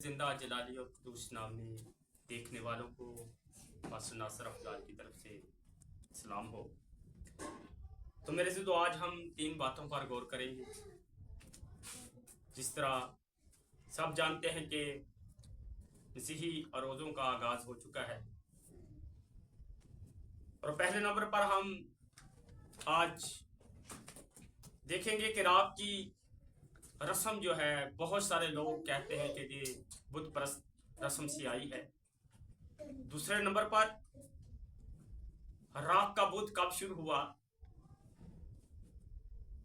जिंदा जलाली और कुदूस नाम में देखने वालों को पास्टर नासर अफजाल की तरफ से सलाम हो। तो मेरे से तो आज हम 3 बातों पर गौर करेंगे। जिस तरह सब जानते हैं कि मसीही अरोज़ों का आगाज़ हो चुका है, और पहले नंबर पर हम आज देखेंगे कि रात की रस्म जो है, बहुत सारे लोग कहते हैं कि ये बुत परस्त रस्म सी आई है। दूसरे नंबर पर रात का बुत कब शुरू हुआ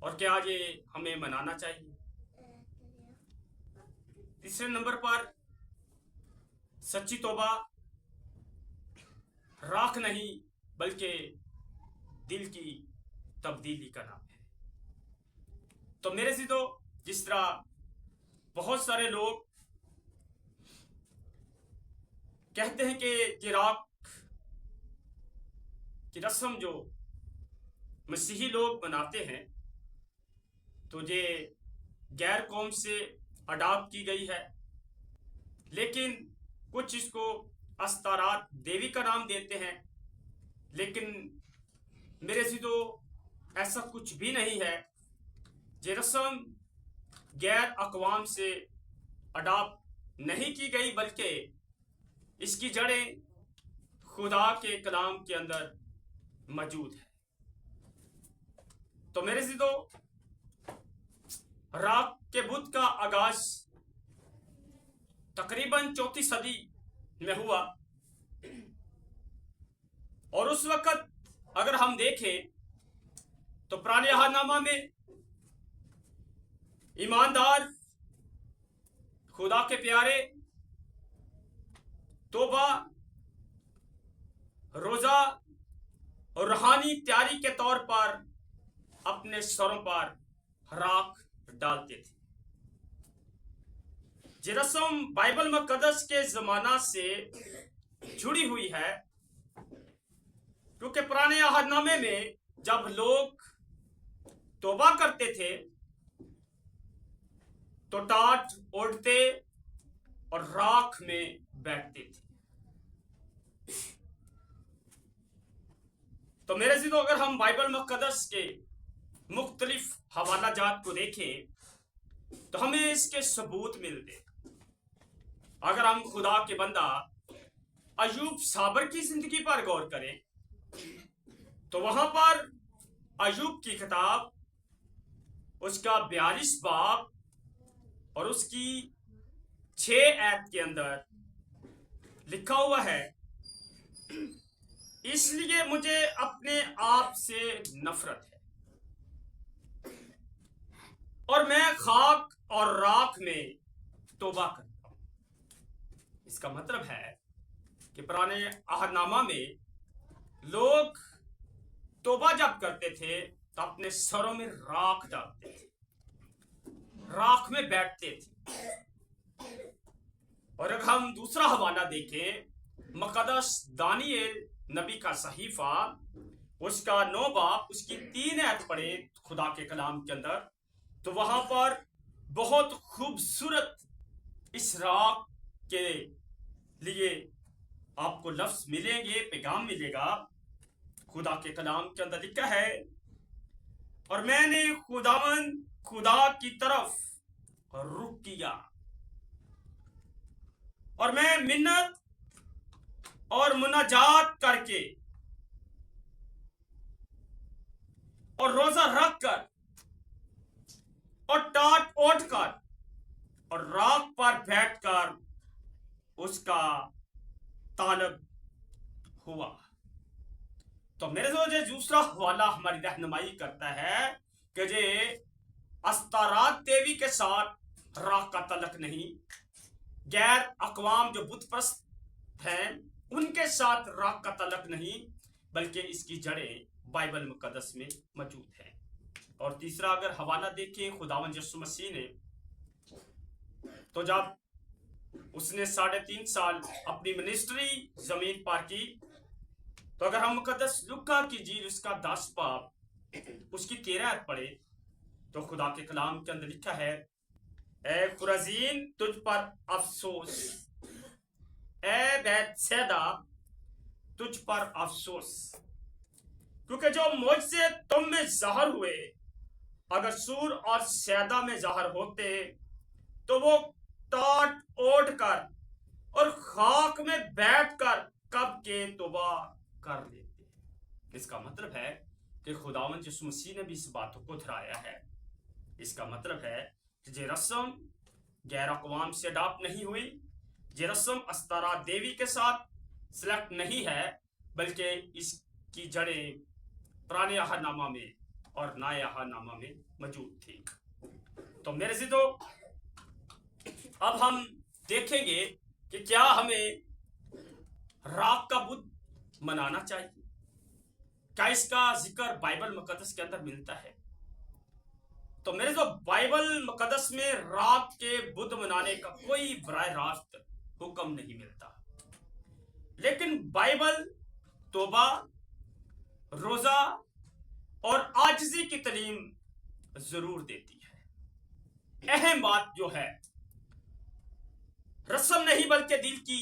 और क्या ये हमें मनाना चाहिए। तीसरे नंबर पर सच्ची तौबा राख नहीं बल्कि दिल की तब्दीली का नाम है। तो मेरे से तो जिस तरह बहुत सारे लोग कहते हैं कि ये राख की रस्म जो मसीही लोग मनाते हैं तो ये गैर कौम से अडॉप्ट की गई है, लेकिन कुछ इसको अस्तारात देवी का नाम देते हैं। लेकिन मेरे से तो ऐसा कुछ भी नहीं है। ये रस्म गैर अक़वाम से अडॉप्ट नहीं की गई, बल्कि इसकी जड़ें खुदा के कलाम के अंदर मौजूद है। तो मेरे से तो राख के बुत का आगाज तकरीबन 4वीं सदी में हुआ, और उस वक्त अगर हम देखें तो पुराने अहदनामा में ईमानदार खुदा के प्यारे तौबा, रोजा और रूहानी तैयारी के तौर पर अपने सरों पर राख डालते थे। ये रस्म बाइबल मुकद्दस के जमाना से जुड़ी हुई है, क्योंकि पुराने अहदनामे में जब लोग तौबा करते थे तो टाट ओढ़ते और राख में बैठते थे। तो मेरे से तो अगर हम बाइबल मुकद्दस के मुख्तलिफ हवाला जात को देखें तो हमें इसके सबूत मिलते। अगर हम खुदा के बंदा अयूब साबर की जिंदगी पर गौर करें तो वहां पर अयूब की किताब उसका 42 बाब और उसकी 6 आयत के अंदर लिखा हुआ है, इसलिए मुझे अपने आप से नफरत है और मैं खाक और राख में तौबा करता हूं। इसका मतलब है कि पुराने अहदनामा में लोग तौबा जब करते थे तो अपने सरों में राख डालते थे, राख में बैठते थे। और अगर हम दूसरा हवाला देखें, मुकद्दस दानिएल नबी का सहीफा उसका 9 बाब उसकी 3 आयत पढ़े खुदा के कलाम के अंदर, तो वहां पर बहुत खूबसूरत इस राख के लिए आपको लफ्ज मिलेंगे, पैगाम मिलेगा। खुदा के कलाम के अंदर लिखा है, और मैंने खुदा की तरफ रुख किया और मैं मिन्नत और मुनाजात करके और रोजा रख कर और टाट ओढ़ कर और राख पर बैठकर उसका तालब हुआ। तो मेरे जो दूसरा हवाला हमारी रहनुमाई करता है कि जे अस्तारात देवी के साथ राख का तलक नहीं, गैर अक़वाम जो बुत परस्त हैं उनके साथ राख का तलक नहीं, बल्कि इसकी जड़ें बाइबल मुकद्दस में मौजूद है। और तीसरा अगर हवाला देखें खुदावंद यीशु मसीह ने, तो जब उसने 3.5 साल अपनी मिनिस्ट्री जमीन पर की, तो अगर हम मुकद्दस लूका की इंजील उसका 10 बाब उसकी 13 आयत पढ़े तो खुदा के कलाम के अंदर लिखा है, ए खुरजीन तुझ पर अफसोस, ए बैतसैदा तुझ पर अफसोस, क्योंकि जो मुझसे तुम में ज़ाहिर हुए अगर सूर और सैदा में ज़ाहिर होते तो वो टाट ओढ़ कर और खाक में बैठकर कब के तौबा कर लेते। इसका मतलब है कि खुदावंद यीशु मसीह ने भी इस बातों को दोहराया है। इसका मतलब है कि ये रस्म गैर अक़वाम से अडॉप्ट नहीं हुई, ये रस्म अस्तारा देवी के साथ सिलेक्ट नहीं है, बल्कि इसकी जड़ें पुराने अहदनामा में और नए अहदनामा में मौजूद थी। तो मेरे ज़िदो, अब हम देखेंगे कि क्या हमें राख का बुत मनाना चाहिए। क्या इसका जिक्र बाइबल मुकद्दस के अंदर मिलता है? तो मेरे जो बाइबल मुकद्दस में राख के बुत मनाने का कोई बराह रास्त हुक्म नहीं मिलता, लेकिन बाइबल तौबा, रोजा और आजिज़ी की तालीम जरूर देती है। अहम बात जो है रस्म नहीं बल्कि दिल की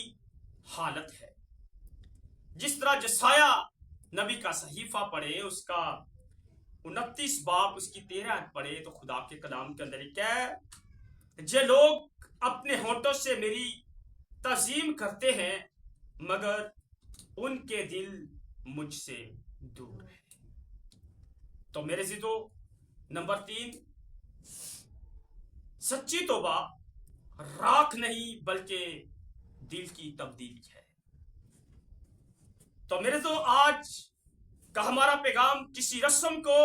हालत है। जिस तरह जसाया नबी का सहीफा पढ़े, उसका 29 बाब उसकी 13 आयत पढ़े, तो खुदा के कलाम के अंदर क्या है, जे लोग अपने होठों से मेरी तज़ीम करते हैं मगर उनके दिल मुझसे दूर है। तो मेरे ज़िदो, नंबर 3, सच्ची तौबा राख नहीं बल्कि दिल की तब्दीली है। तो मेरे तो आज का हमारा पैगाम किसी रस्म को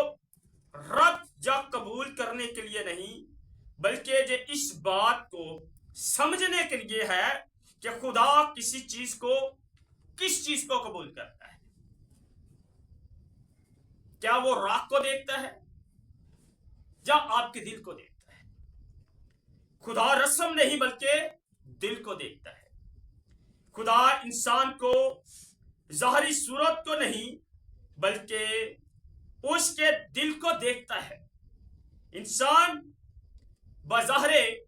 रद्द या कबूल करने के लिए नहीं, बल्कि ये इस बात को समझने के लिए है कि खुदा किस चीज को कबूल करता है। क्या वो राख को देखता है या आपके दिल को देखता है? खुदा रस्म नहीं बल्कि दिल को देखता है। खुदा इंसान को ज़ाहरी सूरत को नहीं बल्कि उसके दिल को देखता है। इंसान बज़ाहिर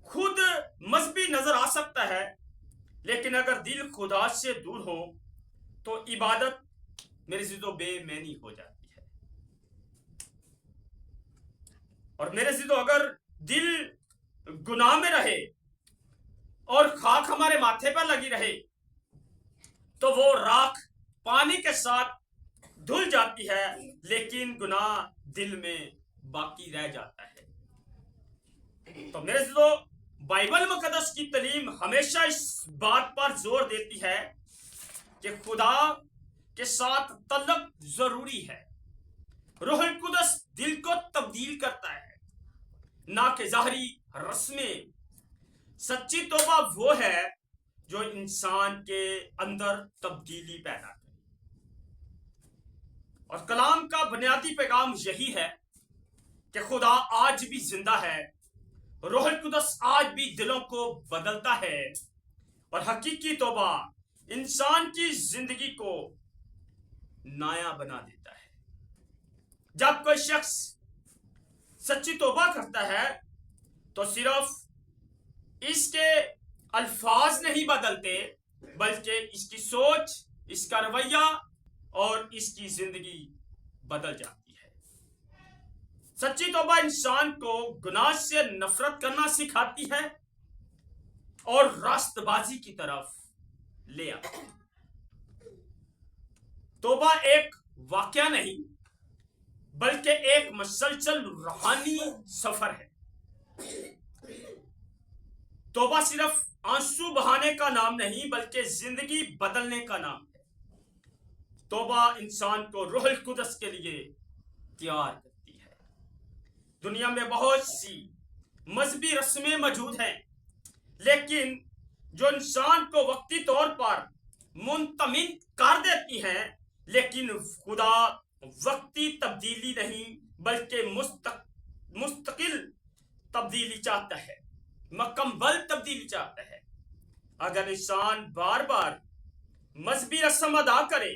खुद मजहबी नजर आ सकता है, लेकिन अगर दिल खुदा से दूर हो तो इबादत मेरे ज़िदो बेमैनी हो जाती है। और मेरे ज़िदो, अगर दिल गुनाह में रहे और खाक हमारे माथे पर लगी रहे तो वो राख पानी के साथ धुल जाती है, लेकिन गुनाह दिल में बाकी रह जाता है। तो मेरे ज़िदो, बाइबल मुकद्दस की तालीम हमेशा इस बात पर जोर देती है कि खुदा के साथ तल्लुक जरूरी है। रूहुल कुदस दिल को तब्दील करता है, ना कि ज़ाहरी रस्में। सच्ची तौबा वो है जो इंसान के अंदर तब्दीली पैदा करे। और कलाम का बुनियादी पैगाम यही है कि खुदा आज भी जिंदा है, रूहुल कुदस आज भी दिलों को बदलता है, और हकीकी तौबा इंसान की जिंदगी को नया बना देता है। जब कोई शख्स सच्ची तौबा करता है तो सिर्फ इसके अल्फाज नहीं बदलते, बल्कि इसकी सोच, इसका रवैया और इसकी जिंदगी बदल जाती है। सच्ची तौबा इंसान को गुनाह से नफरत करना सिखाती है और रास्तबाजी की तरफ ले आती है। तौबा एक वाकया नहीं बल्कि एक मसलसल रूहानी सफर है। तौबा सिर्फ आंसू बहाने का नाम नहीं बल्कि जिंदगी बदलने का नाम है। तौबा इंसान को रूहुल कुदस के लिए तैयार करती है। दुनिया में बहुत सी मजहबी रस्में मौजूद हैं, लेकिन जो इंसान को वक्ती तौर पर मुंतमिन कर देती हैं, लेकिन खुदा वक्ती तब्दीली नहीं बल्कि मुस्तकिल तब्दीली चाहता है, मुकम्मल तब्दीली चाहता है। अगर इंसान बार बार मजहबी रस्म अदा करे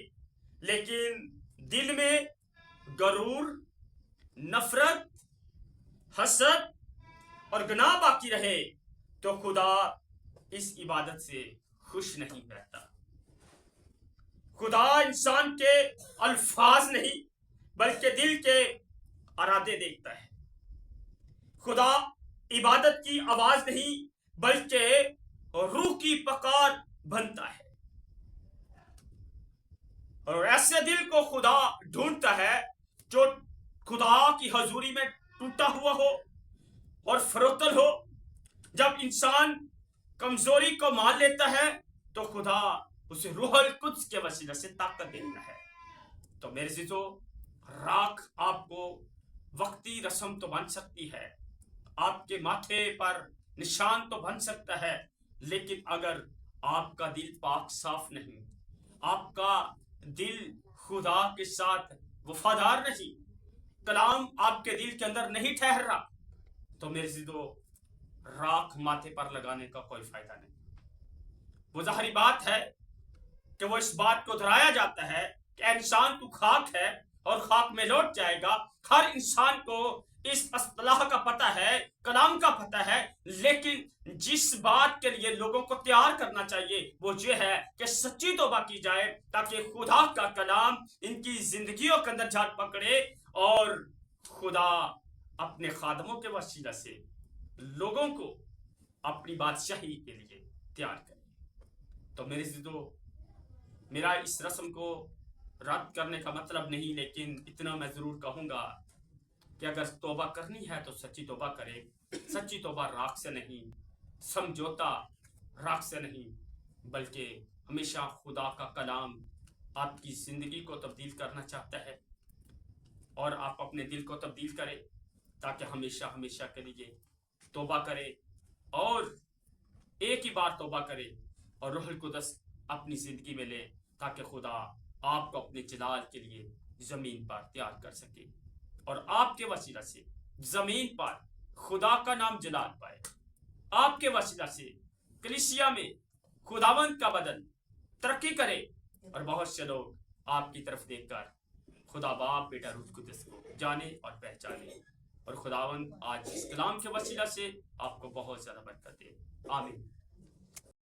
लेकिन दिल में गरूर, नफरत, हसद اور گناہ باقی رہے تو خدا اس عبادت سے خوش نہیں رہتا۔ خدا انسان کے الفاظ نہیں بلکہ دل کے ارادے دیکھتا ہے۔ خدا عبادت کی آواز نہیں بلکہ روح کی پکار بنتا ہے، اور ایسے دل کو خدا ڈھونڈتا ہے جو خدا کی حضوری میں ٹوٹا ہوا ہو اور فروتن ہو۔ جب انسان کمزوری کو مان لیتا ہے تو خدا اسے روح القدس کے وسیلہ سے طاقت دیتا ہے۔ تو میرے عزیزو، راکھ آپ کو وقتی رسم تو بن سکتی ہے، آپ کے ماتھے پر نشان تو بن سکتا ہے، لیکن اگر آپ کا دل پاک صاف نہیں، آپ کا دل خدا کے ساتھ وفادار نہیں، کلام آپ کے دل کے اندر نہیں ٹھہر رہا، تو میرے عزیزو راکھ ماتھے پر لگانے کا کوئی فائدہ نہیں۔ وہ ظاہری بات ہے کہ وہ اس بات کو دہرایا جاتا ہے کہ انسان تو خاک ہے اور خاک میں لوٹ جائے گا۔ ہر انسان کو اس اصطلاح کا پتہ ہے، کلام کا پتہ ہے، لیکن جس بات کے لیے لوگوں کو تیار کرنا چاہیے وہ یہ ہے کہ سچی توبہ کی جائے تاکہ خدا کا کلام ان کی زندگیوں کے اندر جھاگ پکڑے اور خدا اپنے خادموں کے وسیلہ سے لوگوں کو اپنی بادشاہی کے لیے تیار کرے۔ تو میرے عزیزو، میرا اس رسم کو رد کرنے کا مطلب نہیں، لیکن اتنا میں ضرور کہوں گا کہ اگر توبہ کرنی ہے تو سچی توبہ کرے۔ سچی توبہ راکھ سے نہیں، سمجھوتا راکھ سے نہیں، بلکہ ہمیشہ خدا کا کلام آپ کی زندگی کو تبدیل کرنا چاہتا ہے، اور آپ اپنے دل کو تبدیل کرے تاکہ ہمیشہ ہمیشہ کے لیے توبہ کرے، اور ایک ہی بار توبہ کرے اور روح القدس اپنی زندگی میں لے تاکہ خدا آپ کو اپنے جلال کے لیے زمین پر تیار کر سکے، اور آپ کے وسیلہ سے زمین پر خدا کا نام جلال پائے۔ آپ کے وسیلہ سے کلیسیا میں خداوند کا بدن ترقی کرے، اور بہت سے لوگ آپ کی طرف دیکھ کر خدا باپ بیٹا روح القدس کو جانے اور پہچانے، اور خداوند آج اس کلام کے وسیلہ سے آپ کو بہت زیادہ برکت دے۔ آمین۔